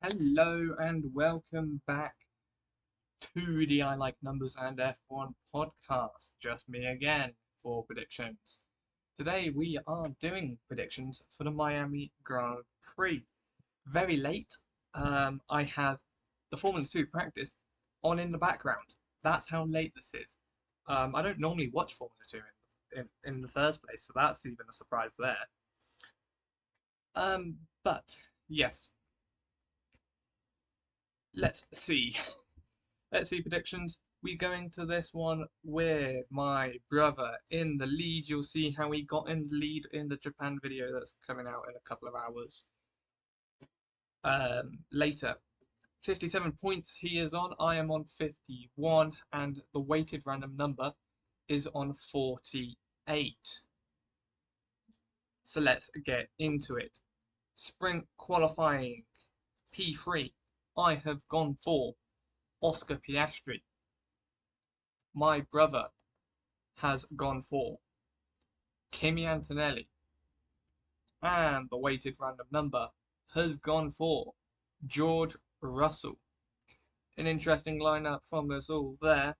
Hello and welcome back to the I Like Numbers and F1 podcast. Just me again for predictions. Today we are doing predictions for the Miami Grand Prix. Very late. I have the Formula 2 practice on in the background. That's how late this is. I don't normally watch Formula 2 in the first place, so that's even a surprise there. But yes, let's see. Let's see predictions. We go into this one with my brother in the lead. You'll see how he got in the lead in the Japan video that's coming out in a couple of hours later. 57 points he is on. I am on 51, and the weighted random number is on 48. So let's get into it. Sprint qualifying P3. I have gone for Oscar Piastri. My brother has gone for Kimi Antonelli, and the weighted random number has gone for George Russell. An interesting lineup from us all there.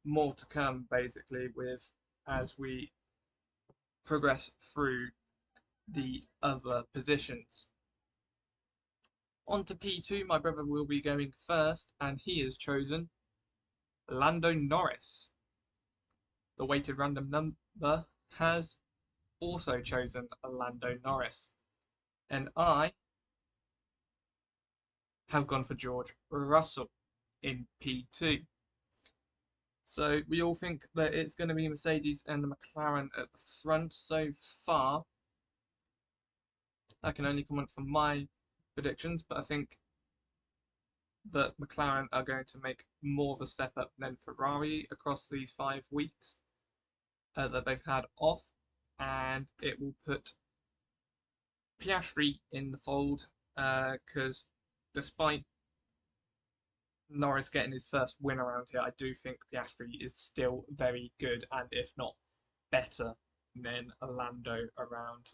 More to come basically with as we progress through the other positions. On to P2, my brother will be going first, and he has chosen Lando Norris. The weighted random number has also chosen Lando Norris. And I have gone for George Russell in P2. So we all think that it's going to be Mercedes and the McLaren at the front so far. I can only comment for my predictions, but I think that McLaren are going to make more of a step up than Ferrari across these 5 weeks that they've had off, and it will put Piastri in the fold because despite Norris getting his first win around here, I do think Piastri is still very good, and if not better than Lando around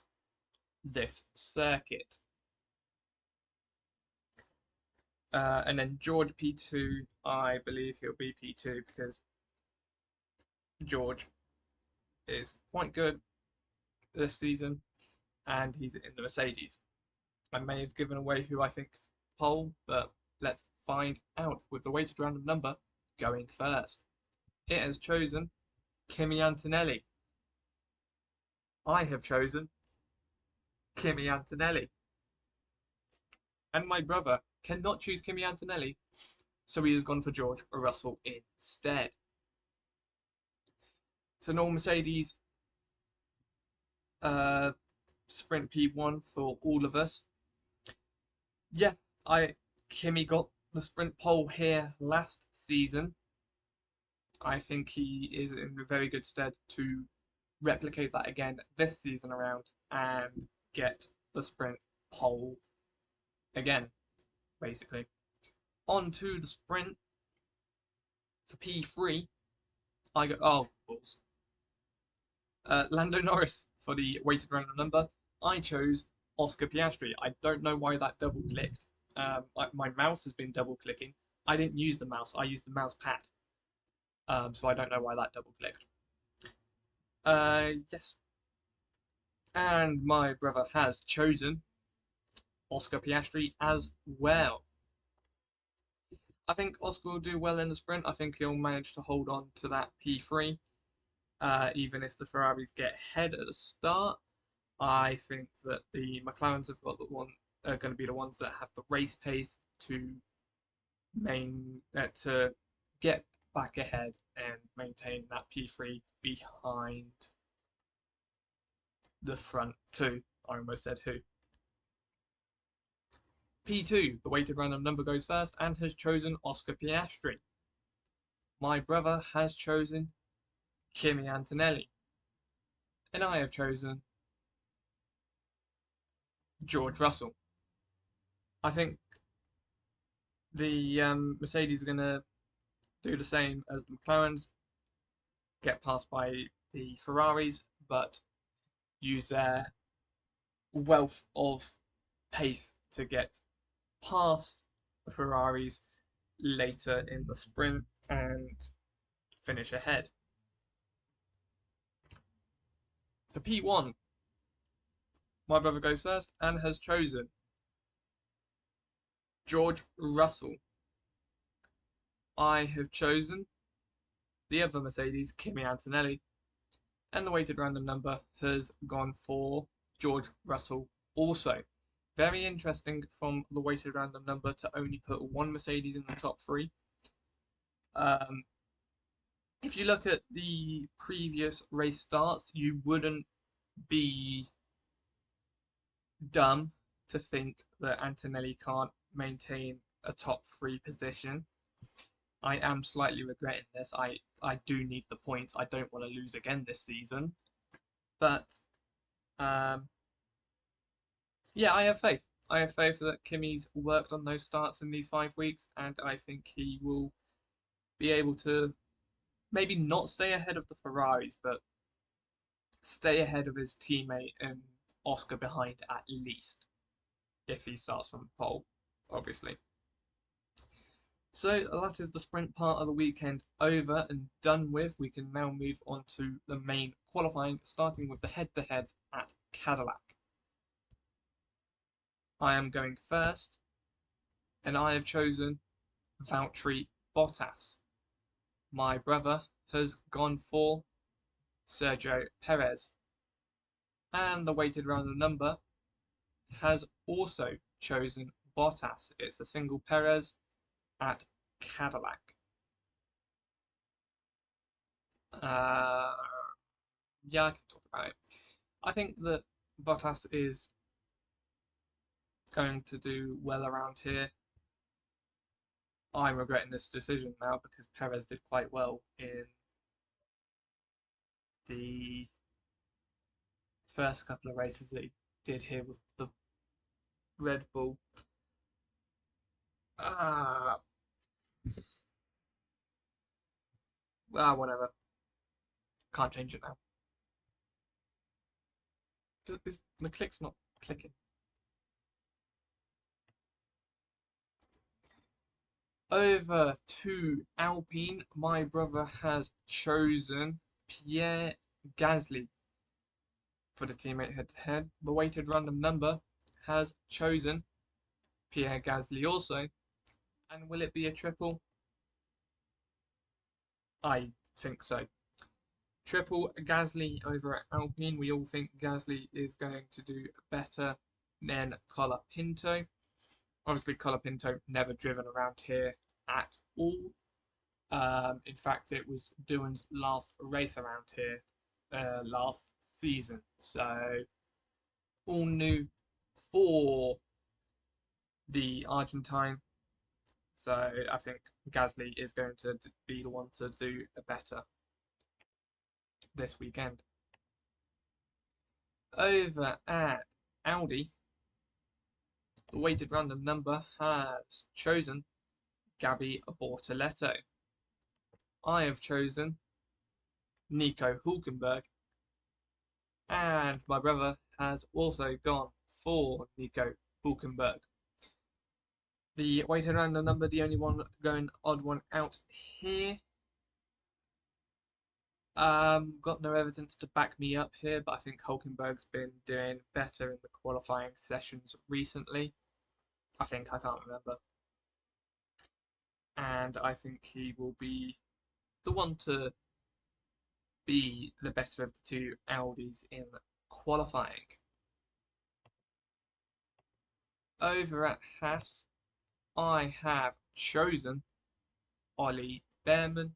this circuit. And then George P2, I believe he'll be P2 because George is quite good this season and he's in the Mercedes. I may have given away who I think's pole, but let's find out with the weighted random number going first. It has chosen Kimi Antonelli. I have chosen Kimi Antonelli. And my brother cannot choose Kimi Antonelli, so he has gone for George Russell instead. So no Mercedes sprint P1 for all of us. Yeah, Kimi got the sprint pole here last season. I think he is in a very good stead to replicate that again this season around and get the sprint pole again, basically. On to the sprint for P3. I go balls. Lando Norris for the weighted random number. I chose Oscar Piastri. I don't know why that double clicked. My mouse has been double clicking. I didn't use the mouse. I used the mouse pad. So I don't know why that double clicked. Yes. And my brother has chosen Oscar Piastri as well. I think Oscar will do well in the sprint. I think he'll manage to hold on to that P3. Even if the Ferraris get ahead at the start, I think that the McLarens have got are going to be the ones that have the race pace to to get back ahead and maintain that P3 behind the front two. I almost said who. P2, the weighted random number goes first and has chosen Oscar Piastri. My brother has chosen Kimi Antonelli. And I have chosen George Russell. I think the Mercedes are going to do the same as the McLarens, get passed by the Ferraris, but use their wealth of pace to get past the Ferraris later in the sprint and finish ahead. For P1, my brother goes first and has chosen George Russell. I have chosen the other Mercedes, Kimi Antonelli, and the weighted random number has gone for George Russell also. Very interesting from the weighted random number to only put one Mercedes in the top three. Um, if you look at the previous race starts, you wouldn't be dumb to think that Antonelli can't maintain a top three position. I am slightly regretting this. I do need the points. I don't want to lose again this season. But um, yeah, I have faith. I have faith that Kimi's worked on those starts in these 5 weeks, and I think he will be able to maybe not stay ahead of the Ferraris, but stay ahead of his teammate and Oscar behind at least, if he starts from pole, obviously. So that is the sprint part of the weekend over and done with. We can now move on to the main qualifying, starting with the head-to-head at Cadillac. I am going first, and I have chosen Valtteri Bottas. My brother has gone for Sergio Perez, and the weighted random number has also chosen Bottas. It's a single Perez at Cadillac. Yeah, I can talk about it. I think that Bottas is going to do well around here. I'm regretting this decision now because Perez did quite well in the first couple of races that he did here with the Red Bull. Ah, whatever. Can't change it now. The click's not clicking. Over to Alpine, my brother has chosen Pierre Gasly for the teammate head-to-head. The weighted random number has chosen Pierre Gasly also. And will it be a triple? I think so. Triple Gasly over at Alpine. We all think Gasly is going to do better than Colapinto. Obviously, Colapinto never driven around here at all. In fact, it was Doohan's last race around here last season. So, all new for the Argentine. So, I think Gasly is going to be the one to do better this weekend. Over at Audi, the weighted random number has chosen Gabby Bortoletto. I have chosen Nico Hulkenberg, and my brother has also gone for Nico Hulkenberg. The weighted random number, the only one going odd one out here. Got no evidence to back me up here, but I think Hulkenberg's been doing better in the qualifying sessions recently. I can't remember. And I think he will be the one to be the better of the two Audis in qualifying. Over at Haas, I have chosen Ollie Behrman.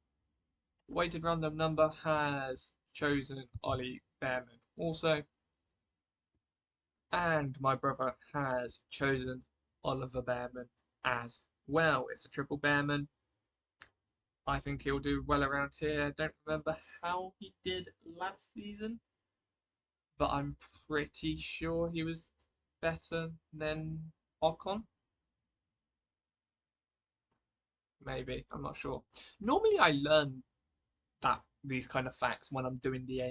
The weighted random number has chosen Ollie Behrman also. And my brother has chosen Oliver Behrman as well. It's a triple Behrman. I think he'll do well around here. I don't remember how he did last season, but I'm pretty sure he was better than Ocon. Maybe, I'm not sure. Normally I learn these kind of facts when I'm doing the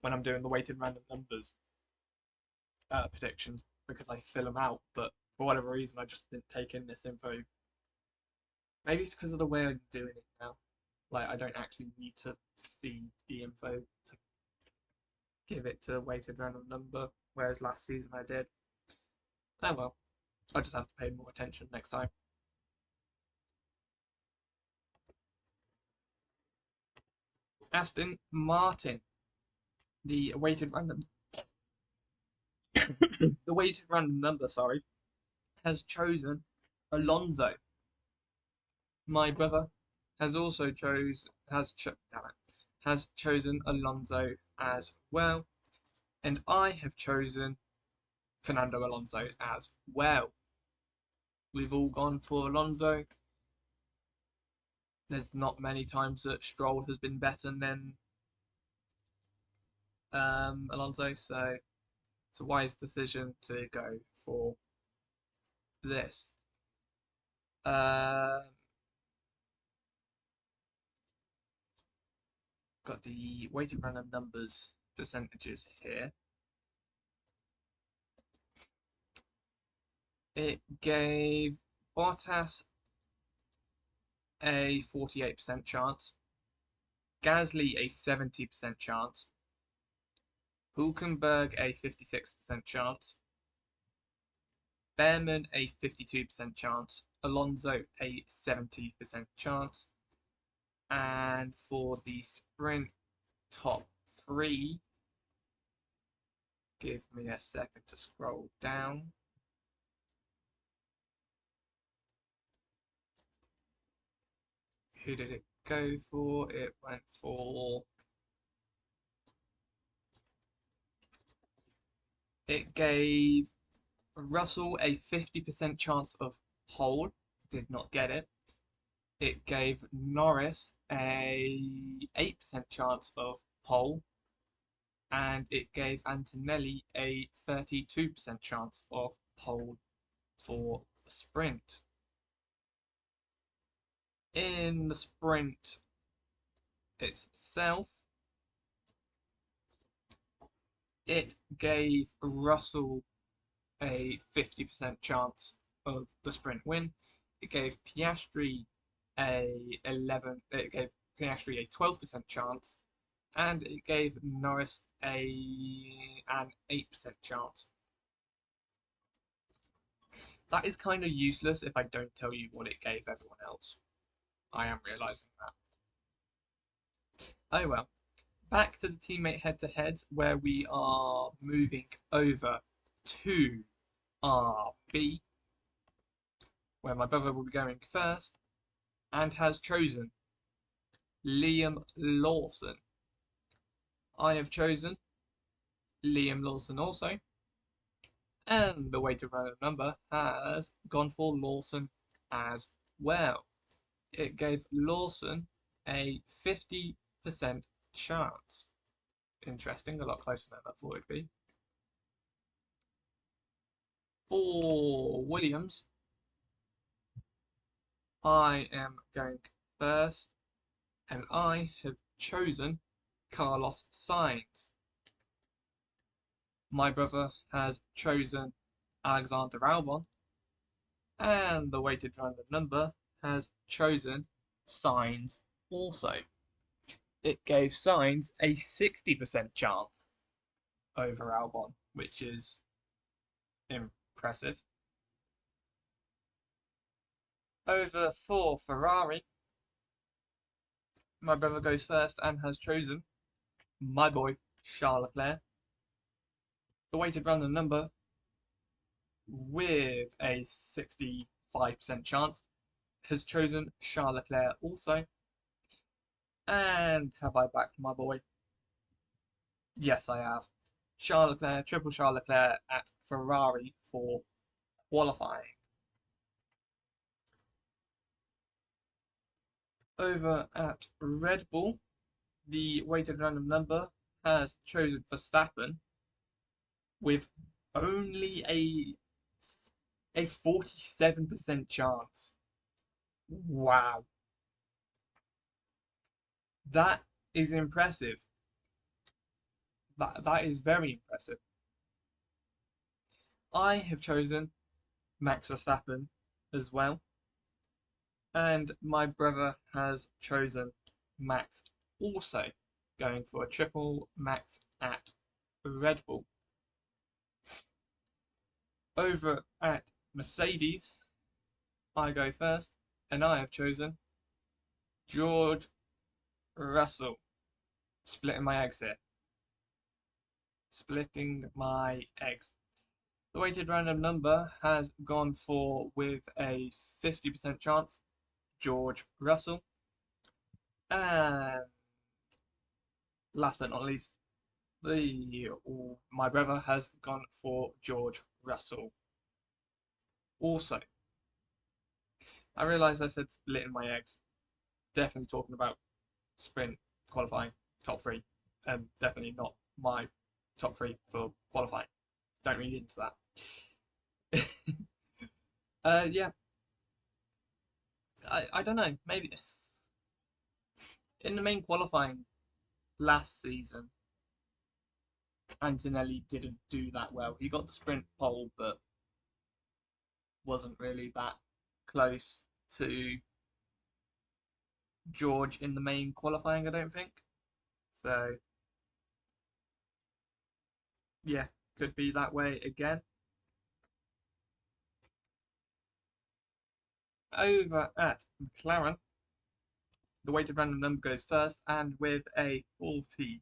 when I'm doing the weighted random numbers predictions. because I fill them out, but for whatever reason, I just didn't take in this info. Maybe it's because of the way I'm doing it now. Like, I don't actually need to see the info to give it to a weighted random number, whereas last season I did. Oh well, I'll just have to pay more attention next time. Aston Martin, the weighted random, the weighted random number, sorry, has chosen Alonso. My brother has also has chosen Alonso as well, and I have chosen Fernando Alonso as well. We've all gone for Alonso. There's not many times that Stroll has been better than Alonso, so it's a wise decision to go for this. Got the weighted random numbers percentages here. It gave Bottas a 48% chance, Gasly a 70% chance, Hulkenberg a 56% chance, Behrman a 52% chance, Alonso a 70% chance, and for the sprint top three, give me a second to scroll down. Who did it go for? It went for... It gave Russell a 50% chance of pole, did not get it. It gave Norris a 8% chance of pole, and it gave Antonelli a 32% chance of pole for the sprint. In the sprint itself, it gave Russell a 50% chance of the sprint win. It gave Piastri it gave Piastri a 12% chance, and it gave Norris an 8% chance. That is kind of useless if I don't tell you what it gave everyone else. I am realising that. Oh well. Back to the teammate head-to-heads, where we are moving over to RB, where my brother will be going first, and has chosen Liam Lawson. I have chosen Liam Lawson also, and the weighted random number has gone for Lawson as well. It gave Lawson a 50% chance. Interesting, a lot closer than I thought it'd be. For Williams, I am going first, and I have chosen Carlos Sainz. My brother has chosen Alexander Albon, and the weighted random number has chosen Sainz also. It gave Sainz a 60% chance over Albon, which is impressive. Over for Ferrari, my brother goes first and has chosen my boy Charles Leclerc. The weighted random number with a 65% chance has chosen Charles Leclerc also. And have I backed my boy? Yes, I have. Charles Leclerc, triple Charles Leclerc at Ferrari for qualifying. Over at Red Bull, the weighted random number has chosen Verstappen with only a 47% chance. Wow. That is impressive. That is very impressive. I have chosen Max Verstappen as well, and my brother has chosen Max also, going for a triple Max at Red Bull. Over at Mercedes, I go first, and I have chosen George Russell. Splitting my eggs here. Splitting my eggs. The weighted random number has gone for, with a 50% chance, George Russell. And last but not least, my brother has gone for George Russell. Also, I realised I said splitting my eggs. Definitely talking about sprint qualifying top three. Definitely not my top three for qualifying. Don't read into that. Yeah, I don't know. Maybe in the main qualifying last season, Antonelli didn't do that well. He got the sprint pole, but wasn't really that close to George in the main qualifying, I don't think. So, yeah, could be that way again. Over at McLaren, the weighted random number goes first, and with a 44%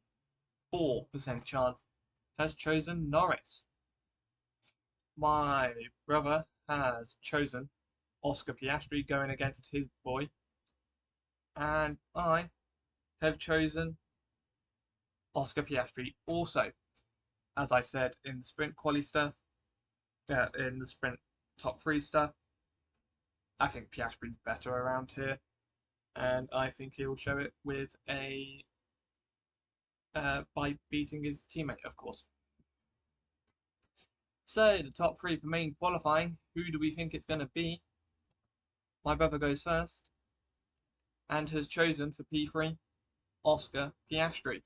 chance, has chosen Norris. My brother has chosen Oscar Piastri going against his boy, and I have chosen Oscar Piastri also. As I said in the sprint quali stuff, in the sprint top three stuff, I think Piastri's better around here, and I think he'll show it with a by beating his teammate, of course. So the top three for main qualifying, who do we think it's going to be? My brother goes first, and has chosen for P3 Oscar Piastri.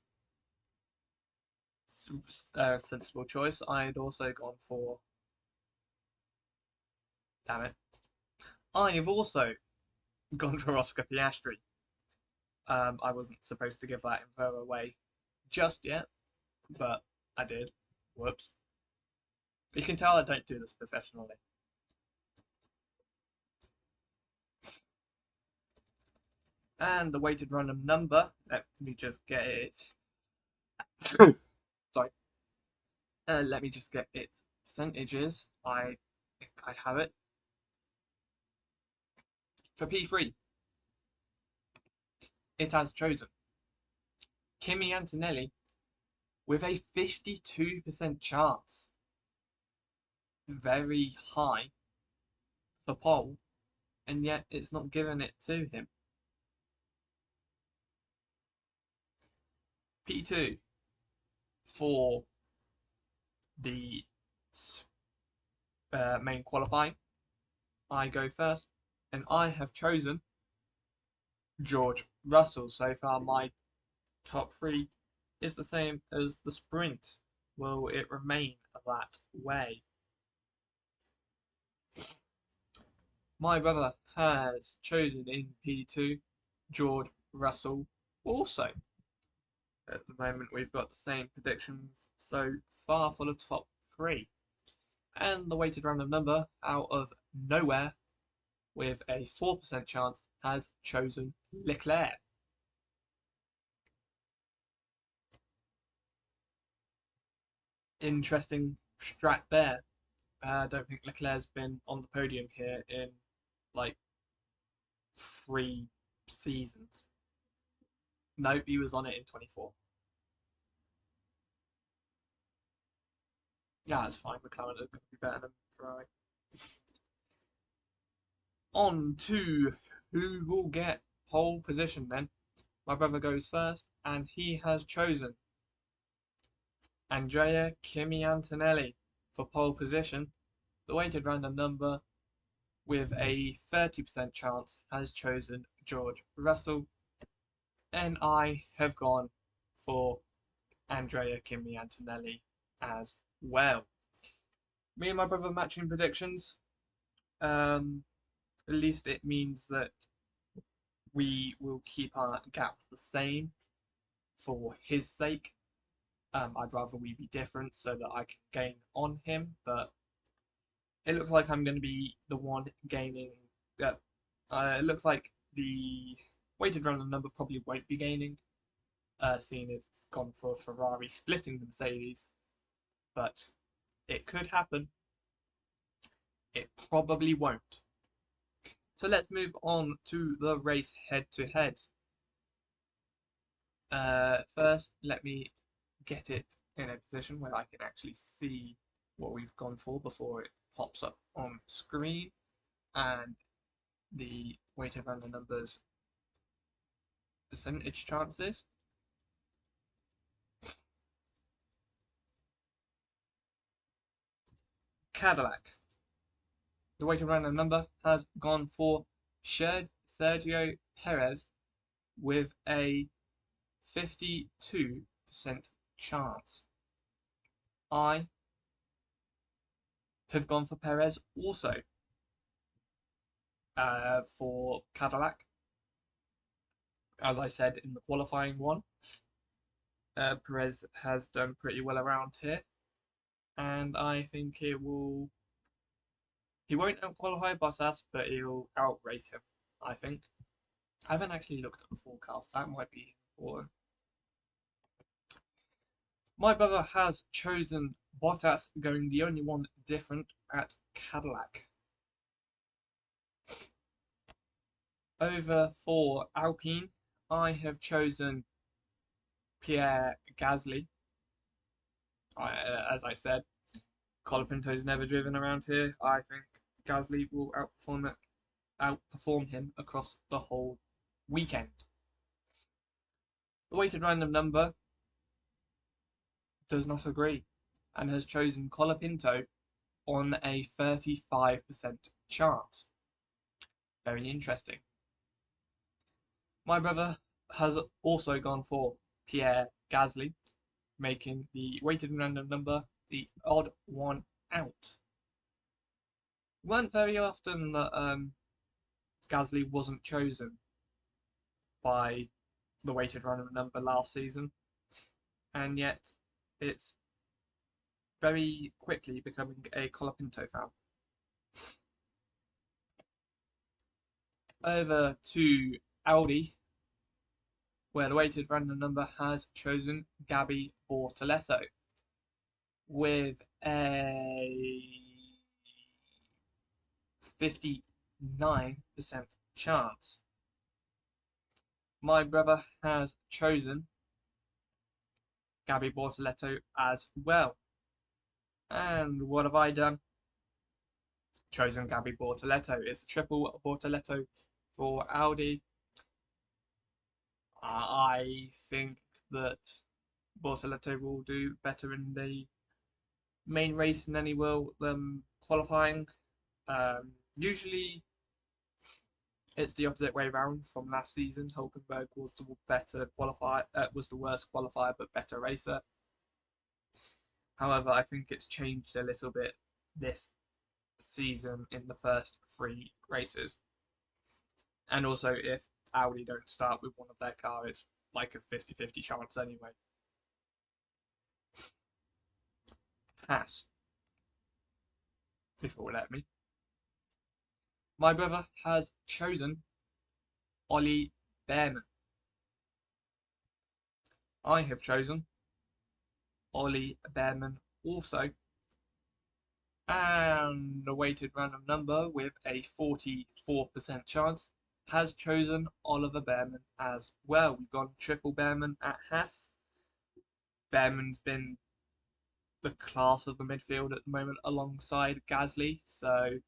Sensible choice. I'd also gone for. Damn it. I have also gone for Oscar Piastri. I wasn't supposed to give that info away just yet, but I did. Whoops. You can tell I don't do this professionally. And the weighted random number, let me just get it. Sorry. Let me just get its percentages. I think I have it. For P3, it has chosen Kimi Antonelli with a 52% chance. Very high for pole, and yet it's not given it to him. P2 for the main qualifying. I go first, and I have chosen George Russell. So far, my top three is the same as the sprint. Will it remain that way? My brother has chosen in P2 George Russell also. At the moment, we've got the same predictions so far for the top three. And the weighted random number out of nowhere, with a 4% chance, has chosen Leclerc. Interesting strat there. I don't think Leclerc's been on the podium here in like 3 seasons. Nope, he was on it in 24. Yeah, that's fine. McLaren are going to be better than Ferrari. On to who will get pole position then. My brother goes first, and he has chosen Andrea Kimi Antonelli for pole position. The weighted random number, with a 30% chance, has chosen George Russell, and I have gone for Andrea Kimi Antonelli as well. Me and my brother matching predictions. Um, at least it means that we will keep our gap the same for his sake. I'd rather we be different so that I can gain on him, but it looks like I'm going to be the one gaining. Uh, it looks like the weighted random number probably won't be gaining, seeing as it's gone for Ferrari splitting the Mercedes, but it could happen. It probably won't. So let's move on to the race head to head. First, let me get it in a position where I can actually see what we've gone for before it pops up on screen, and the weighted random numbers percentage chances. Cadillac. The weighted random number has gone for Sergio Perez with a 52% chance. I have gone for Perez also for Cadillac. As I said in the qualifying one, Perez has done pretty well around here, and I think he won't out-qualify Bottas, but he'll out-race him, I think. I haven't actually looked at the forecast, that might be important. My brother has chosen Bottas, going the only one different at Cadillac. Over for Alpine, I have chosen Pierre Gasly. As I said, Colapinto's never driven around here. I think Gasly will outperform him across the whole weekend. The weighted random number does not agree and has chosen Colapinto on a 35% chance. Very interesting. My brother has also gone for Pierre Gasly, making the weighted random number the odd one out. It weren't very often that Gasly wasn't chosen by the weighted random number last season, and yet it's very quickly becoming a Colapinto fan. Over to Audi, where the weighted random number has chosen Gabby Bortoleto with a 59% chance. My brother has chosen Gabby Bortoleto as well. And what have I done? Chosen Gabby Bortoleto. It's a triple Bortoleto for Audi. I think that Bortoleto will do better in the main race than he will qualifying. Usually it's the opposite way around from last season. Hulkenberg was the was the worst qualifier but better racer. However, I think it's changed a little bit this season in the first 3 races. And also, if Audi don't start with one of their cars, it's like a 50-50 chance anyway. Haas, if it will let me. My brother has chosen Ollie Behrman. I have chosen Ollie Behrman also. And the weighted random number with a 44% chance has chosen Oliver Behrman as well. We've gone triple Behrman at Haas. Behrman's been the class of the midfield at the moment alongside Gasly, so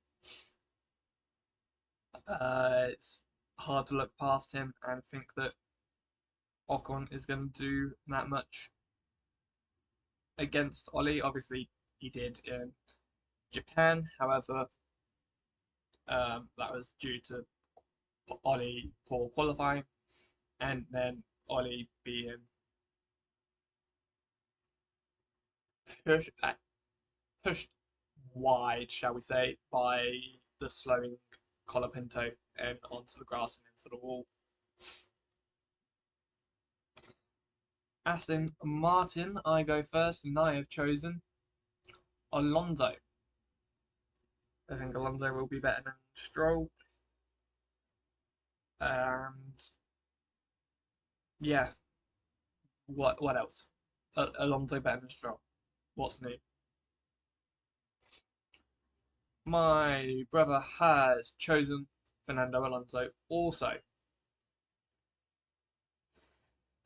it's hard to look past him and think that Ocon is going to do that much against Ollie. Obviously, he did in Japan, however, that was due to Ollie poor qualifying, and then Ollie being pushed wide, shall we say, by the slowing Colapinto and onto the grass and into the wall. Aston Martin, I go first, and I have chosen Alonso. I think Alonso will be better than Stroll. And yeah, what else? Alonso better than Stroll. What's new? My brother has chosen Fernando Alonso also.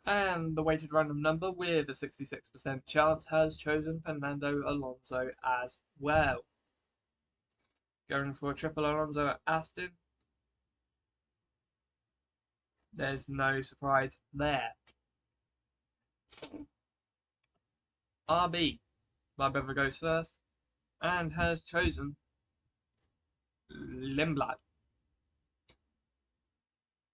And the weighted random number with a 66% chance has chosen Fernando Alonso as well. Going for a triple Alonso at Aston. There's no surprise there. RB, my brother goes first and has chosen Lindblad.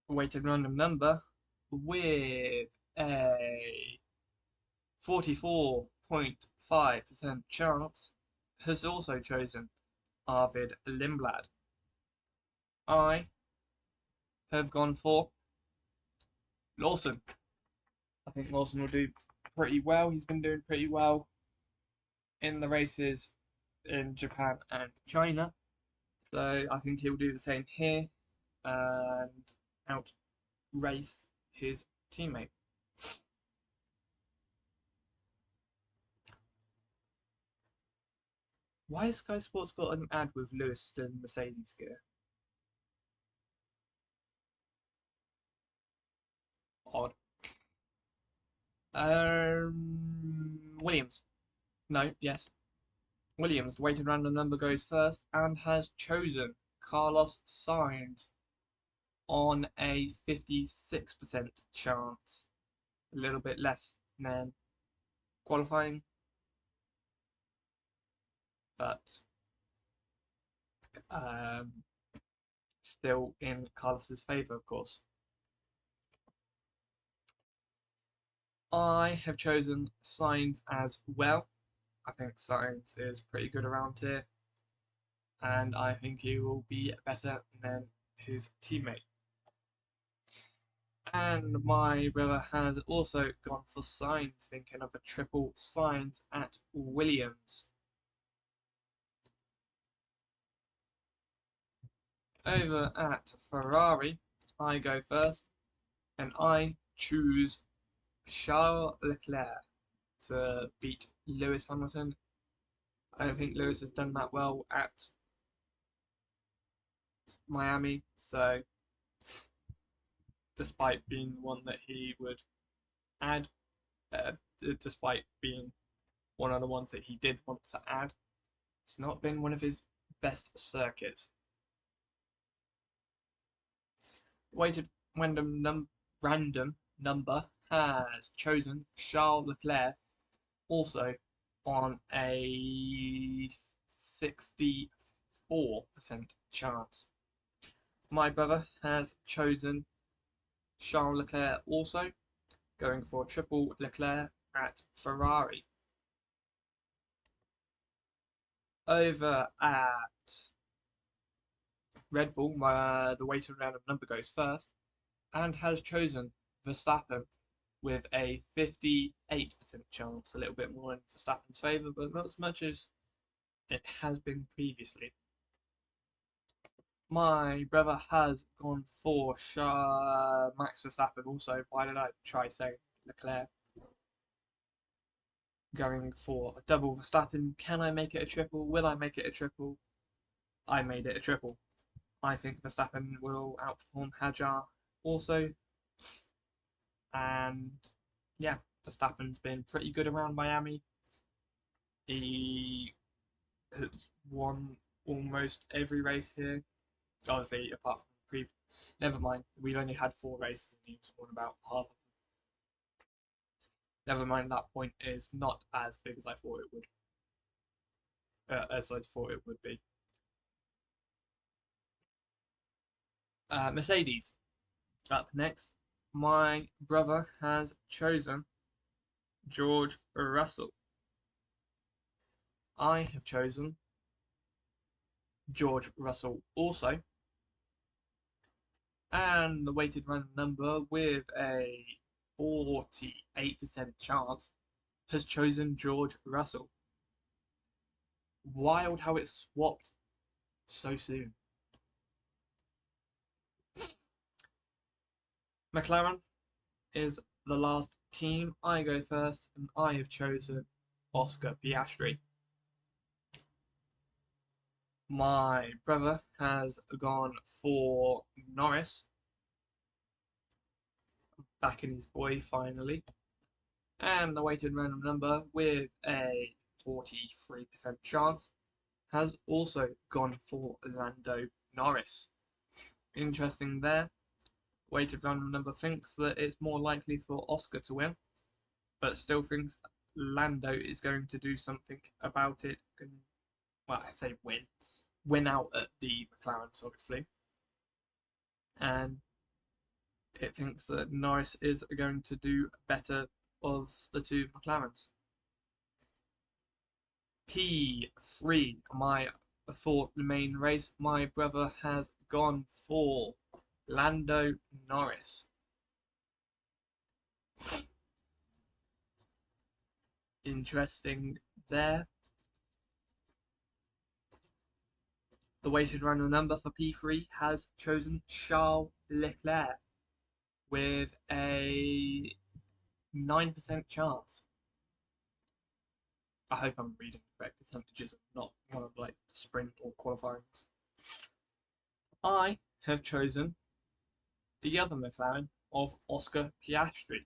Weighted random number with a 44.5% chance has also chosen Arvid Lindblad. I have gone for Lawson. I think Lawson will do pretty well. He's been doing pretty well in the races in Japan and China. So I think he'll do the same here and outrace his teammate. Why has Sky Sports got an ad with Lewis and Mercedes gear? Odd. Williams. No, yes. Williams, the weighted random number goes first and has chosen Carlos Sainz on a 56% chance. A little bit less than qualifying, but still in Carlos's favour, of course. I have chosen Sainz as well. I think Sainz is pretty good around here, and I think he will be better than his teammate. And my brother has also gone for Sainz, thinking of a triple Sainz at Williams. Over at Ferrari, I go first, and I choose Charles Leclerc to beat Lewis Hamilton. I don't think Lewis has done that well at Miami, so despite being the one that he would add, despite being one of the ones that he did want to add, it's not been one of his best circuits. Weighted random number has chosen Charles Leclerc also on a 64% chance. My brother has chosen Charles Leclerc also, going for triple Leclerc at Ferrari. Over at Red Bull, the weighted random number goes first and has chosen Verstappen with a 58% chance, a little bit more in Verstappen's favour, but not as much as it has been previously. My brother has gone for Max Verstappen also. Why did I try saying Leclerc? Going for a double Verstappen. Can I make it a triple? Will I make it a triple? I made it a triple. I think Verstappen will outperform Hajar also. And yeah, Verstappen's been pretty good around Miami. He has won almost every race here. Obviously, apart from never mind, we've only had 4 races and he's won about half of them. Never mind, that point is not as big as I thought it would. As I thought it would be. Mercedes up next. My brother has chosen George Russell. I have chosen George Russell also. And the weighted random number with a 48% chance has chosen George Russell. Wild how it swapped so soon. McLaren is the last team. I go first, and I have chosen Oscar Piastri. My brother has gone for Norris, backing his boy finally. And the weighted random number with a 43% chance has also gone for Lando Norris. Interesting there. Weighted random number thinks that it's more likely for Oscar to win, but still thinks Lando is going to do something about it. And, well, I say win out at the McLarens, obviously. And it thinks that Norris is going to do better of the two McLarens. P3, for the main race, my brother has gone for Lando Norris. Interesting there. The weighted random number for P3 has chosen Charles Leclerc with a 9% chance. I hope I'm reading the correct percentages and not one of like sprint or qualifying. I have chosen the other McLaren of Oscar Piastri.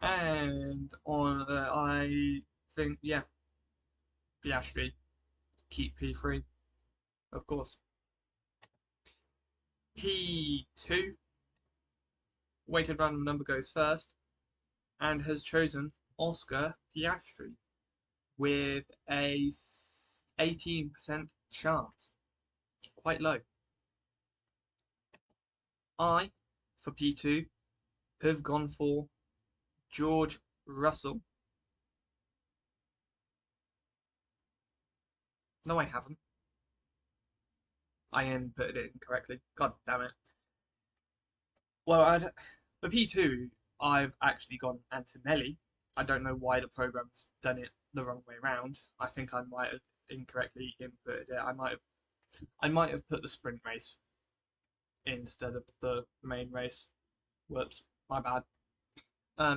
And on I think, yeah, Piastri, keep P3, of course. P2, weighted random number goes first, and has chosen Oscar Piastri with a 18% chance. Quite low. I, for P2, have gone for George Russell. No, I haven't. I inputted it incorrectly. God damn it. Well, for P2, I've actually gone Antonelli. I don't know why the program's done it the wrong way around. I think I might have incorrectly inputted it. I might have put the sprint race instead of the main race. Whoops, my bad.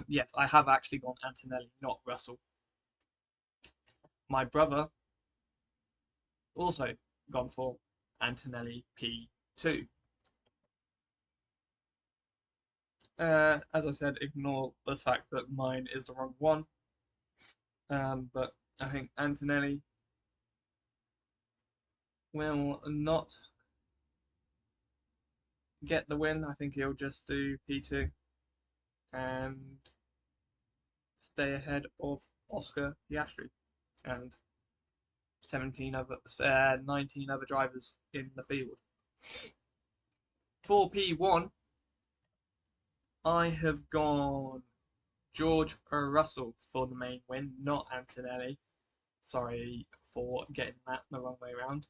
Yes, I have actually gone Antonelli, not Russell. My brother also gone for Antonelli P2. As I said, ignore the fact that mine is the wrong one. But I think Antonelli will not get the win. I think he'll just do P2 and stay ahead of Oscar Piastri and 19 other drivers in the field. For P1, I have gone George Russell for the main win, not Antonelli. Sorry for getting that the wrong way around.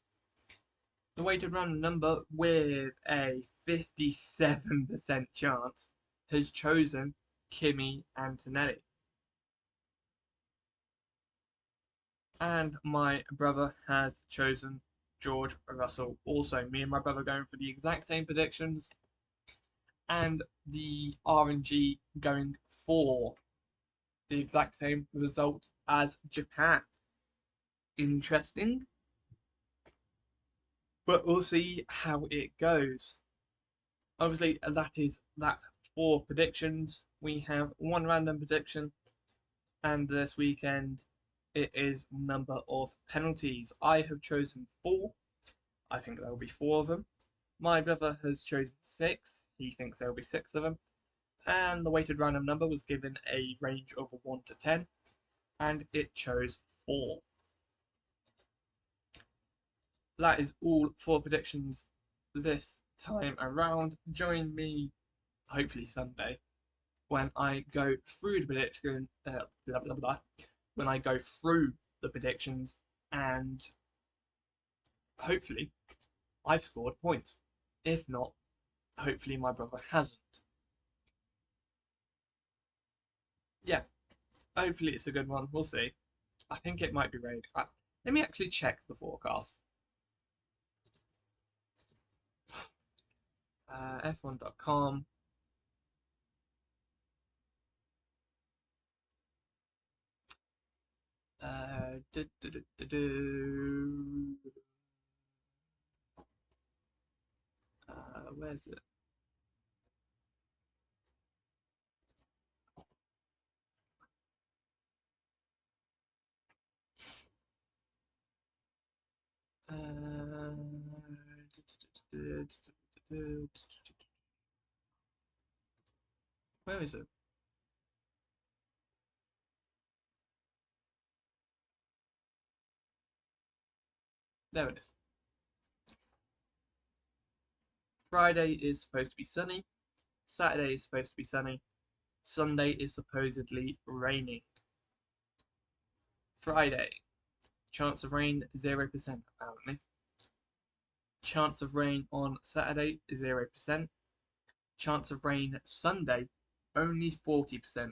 The weighted random number with a 57% chance has chosen Kimi Antonelli. And my brother has chosen George Russell also. Me and my brother going for the exact same predictions and the RNG going for the exact same result as Japan. Interesting. But we'll see how it goes. Obviously, that is that for predictions. We have one random prediction, and this weekend it is number of penalties. I have chosen 4. I think there will be 4 of them. My brother has chosen 6. He thinks there will be 6 of them. And the weighted random number was given a range of 1 to 10, and it chose 4. That is all for predictions this time around. Join me, hopefully Sunday, when I go through the prediction, when I go through the predictions and hopefully I've scored points. If not, hopefully my brother hasn't. Yeah, hopefully it's a good one. We'll see. I think it might be rain. Let me actually check the forecast. F1.com. Du, du, du, du, du. Where's it? Where is it? There it is. Friday is supposed to be sunny. Saturday is supposed to be sunny. Sunday is supposedly raining. Friday, chance of rain 0% apparently. Chance of rain on Saturday 0%. Chance of rain Sunday only 40%.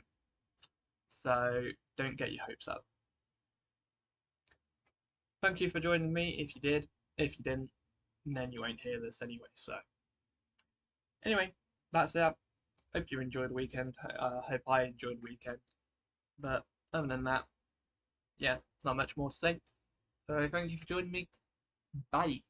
So don't get your hopes up. Thank you for joining me if you did. If you didn't, then you won't hear this anyway. So anyway, that's it. Hope you enjoyed the weekend. Hope I enjoyed the weekend. But other than that, yeah, not much more to say. So thank you for joining me. Bye.